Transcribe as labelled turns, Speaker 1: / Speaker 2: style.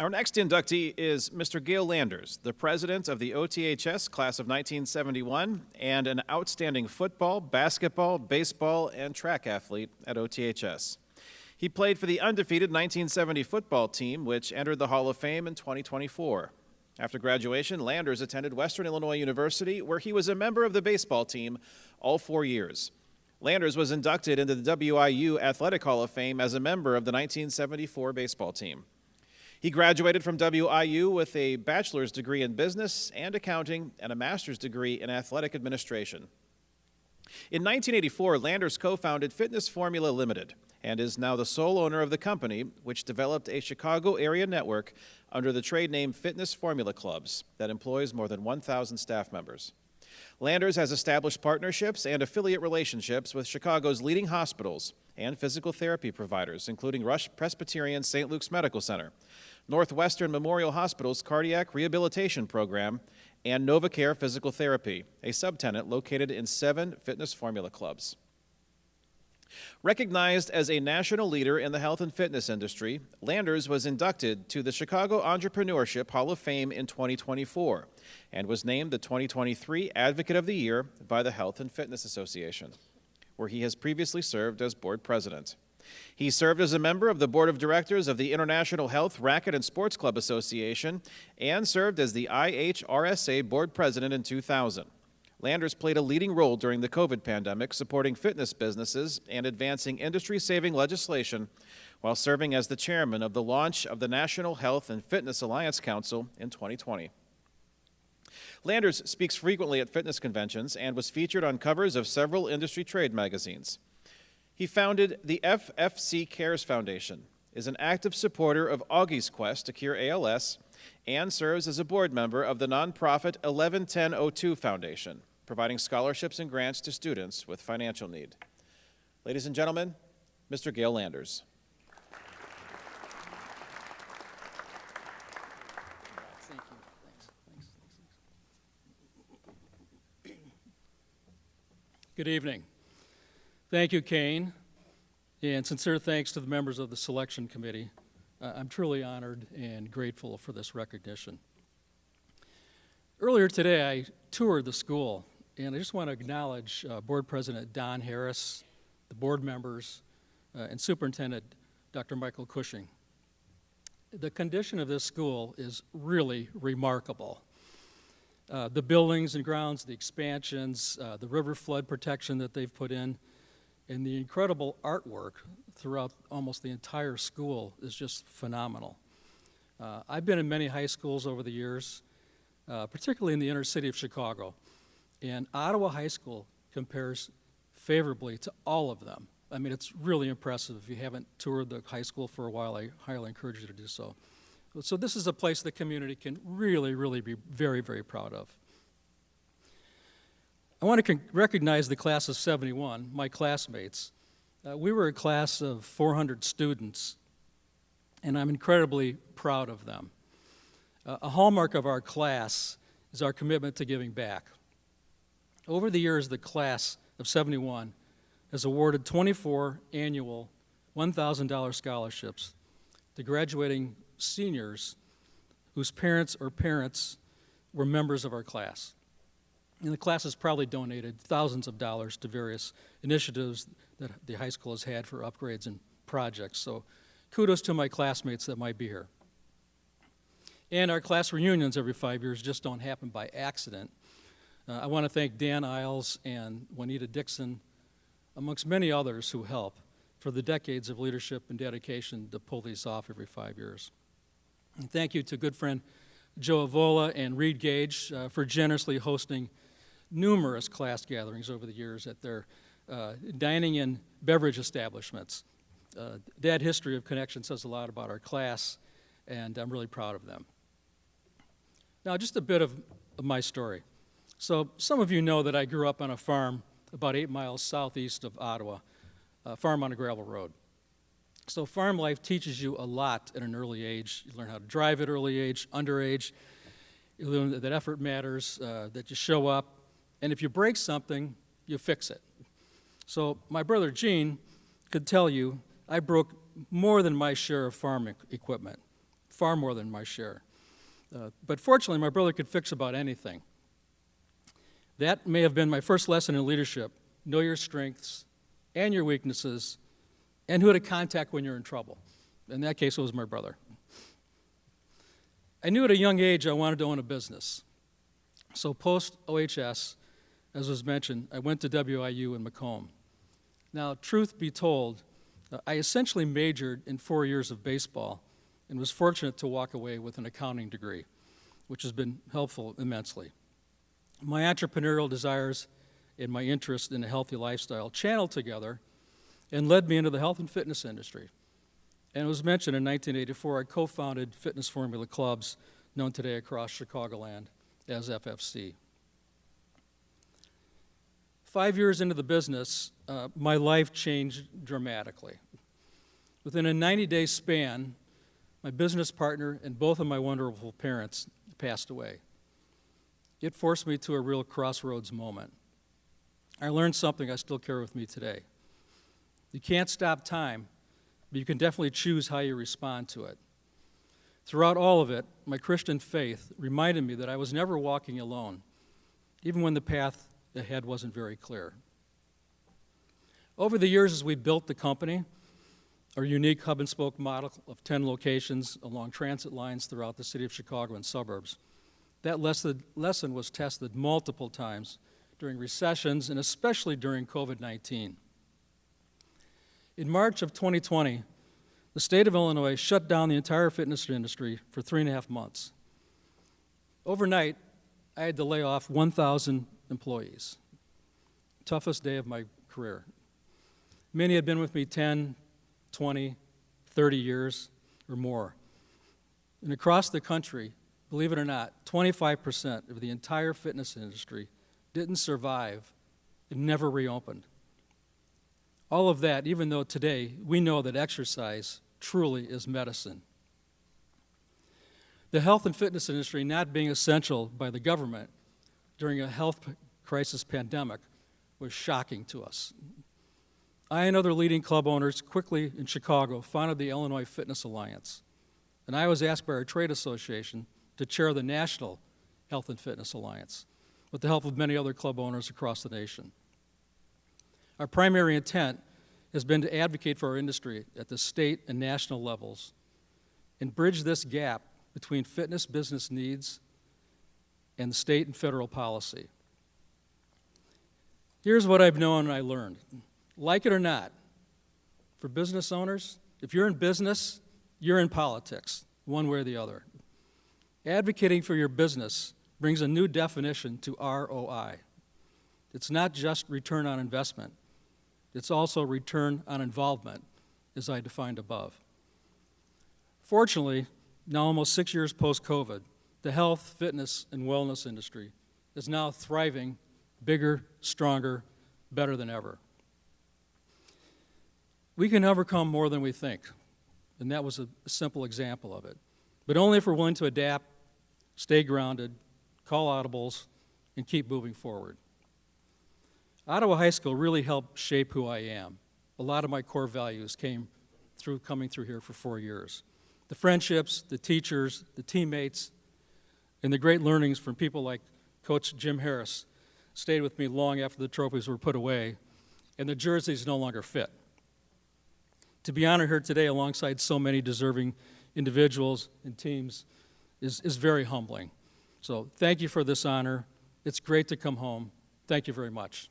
Speaker 1: Our next inductee is Mr. Gale Landers, the president of the OTHS class of 1971 and an outstanding football, basketball, baseball, and track athlete at OTHS. He played for the undefeated 1970 football team, which entered the Hall of Fame in 2024. After graduation, Landers attended Western Illinois University, where he was a member of the baseball team all 4 years. Landers was inducted into the WIU Athletic Hall of Fame as a member of the 1974 baseball team. He graduated from WIU with a bachelor's degree in business and accounting and a master's degree in athletic administration. In 1984, Landers co-founded Fitness Formula Limited and is now the sole owner of the company, which developed a Chicago area network under the trade name Fitness Formula Clubs that employs more than 1,000 staff members. Landers has established partnerships and affiliate relationships with Chicago's leading hospitals and physical therapy providers, including Rush Presbyterian St. Luke's Medical Center, Northwestern Memorial Hospital's Cardiac Rehabilitation Program, and NovaCare Physical Therapy, a subtenant located in 7 fitness formula clubs. Recognized as a national leader in the health and fitness industry, Landers was inducted to the Chicago Entrepreneurship Hall of Fame in 2024 and was named the 2023 Advocate of the Year by the Health and Fitness Association, where he has previously served as board president. He served as a member of the board of directors of the International Health, Racquet, and Sports Club Association and served as the IHRSA board president in 2000. Landers played a leading role during the COVID pandemic, supporting fitness businesses and advancing industry-saving legislation while serving as the chairman of the launch of the National Health and Fitness Alliance Council in 2020. Landers speaks frequently at fitness conventions and was featured on covers of several industry trade magazines. He founded the FFC Cares Foundation, is an active supporter of Augie's quest to cure ALS, and serves as a board member of the nonprofit 111002 Foundation, providing scholarships and grants to students with financial need. Ladies and gentlemen, Mr. Gale Landers.
Speaker 2: Thank you. Thanks. Good evening. Thank you, Kane, and sincere thanks to the members of the selection committee. I'm truly honored and grateful for this recognition. Earlier today, I toured the school, and I just want to acknowledge Board President Don Harris, the board members, and Superintendent Dr. Michael Cushing. The condition of this school is really remarkable. The buildings and grounds, the expansions, the river flood protection that they've put in, and the incredible artwork throughout almost the entire school is just phenomenal. I've been in many high schools over the years, particularly in the inner city of Chicago, and Ottawa High School compares favorably to all of them. I mean, it's really impressive. If you haven't toured the high school for a while, I highly encourage you to do so. So this is a place the community can really, really be very, very proud of. I want to recognize the class of 71, my classmates. We were a class of 400 students, and I'm incredibly proud of them. A hallmark of our class is our commitment to giving back. Over the years, the class of 71 has awarded 24 annual $1,000 scholarships to graduating seniors whose parents were members of our class. And the class has probably donated thousands of dollars to various initiatives that the high school has had for upgrades and projects. So kudos to my classmates that might be here. And our class reunions every 5 years just don't happen by accident. I want to thank Dan Isles and Juanita Dixon, amongst many others who help, for the decades of leadership and dedication to pull these off every 5 years. And thank you to good friend Joe Avola and Reed Gage for generously hosting numerous class gatherings over the years at their dining and beverage establishments. That history of connection says a lot about our class, and I'm really proud of them. Now, just a bit of my story. So some of you know that I grew up on a farm about 8 miles southeast of Ottawa, a farm on a gravel road. So farm life teaches you a lot at an early age. You learn how to drive at early age, underage. You learn that effort matters, that you show up, and if you break something, you fix it. So my brother Gene could tell you I broke more than my share of farm equipment. far more than my share. But fortunately, my brother could fix about anything. That may have been my first lesson in leadership: know your strengths and your weaknesses, and who to contact when you're in trouble. In that case, it was my brother. I knew at a young age I wanted to own a business. So post-OHS, as was mentioned, I went to WIU in Macomb. Now, truth be told, I essentially majored in 4 years of baseball and was fortunate to walk away with an accounting degree, which has been helpful immensely. My entrepreneurial desires and my interest in a healthy lifestyle channeled together and led me into the health and fitness industry. And it was mentioned in 1984, I co-founded fitness formula clubs known today across Chicagoland as FFC. 5 years into the business, my life changed dramatically. Within a 90-day span, my business partner and both of my wonderful parents passed away. It forced me to a real crossroads moment. I learned something I still carry with me today. You can't stop time, but you can definitely choose how you respond to it. Throughout all of it, my Christian faith reminded me that I was never walking alone, even when the path ahead wasn't very clear. Over the years, as we built the company, our unique hub-and-spoke model of 10 locations along transit lines throughout the city of Chicago and suburbs, that lesson was tested multiple times during recessions and especially during COVID-19. In March of 2020, the state of Illinois shut down the entire fitness industry for 3.5 months. Overnight, I had to lay off 1,000 employees. Toughest day of my career. Many had been with me 10, 20, 30 years or more. And across the country, believe it or not, 25% of the entire fitness industry didn't survive and never reopened. All of that, even though today we know that exercise truly is medicine. The health and fitness industry not being essential by the government during a health crisis pandemic was shocking to us. I and other leading club owners quickly in Chicago founded the Illinois Fitness Alliance, and I was asked by our trade association to chair the National Health and Fitness Alliance with the help of many other club owners across the nation. Our primary intent has been to advocate for our industry at the state and national levels and bridge this gap between fitness business needs and state and federal policy. Here's what I've known and I learned. Like it or not, for business owners, if you're in business, you're in politics, one way or the other. Advocating for your business brings a new definition to ROI. It's not just return on investment. It's also return on involvement, as I defined above. Fortunately, now almost 6 years post-COVID, the health, fitness, and wellness industry is now thriving, bigger, stronger, better than ever. We can overcome more than we think, and that was a simple example of it. But only if we're willing to adapt, stay grounded, call audibles, and keep moving forward. Ottawa High School really helped shape who I am. A lot of my core values came through coming through here for 4 years. The friendships, the teachers, the teammates, and the great learnings from people like Coach Jim Harris stayed with me long after the trophies were put away and the jerseys no longer fit. To be honored here today alongside so many deserving individuals and teams is very humbling. So thank you for this honor. It's great to come home. Thank you very much.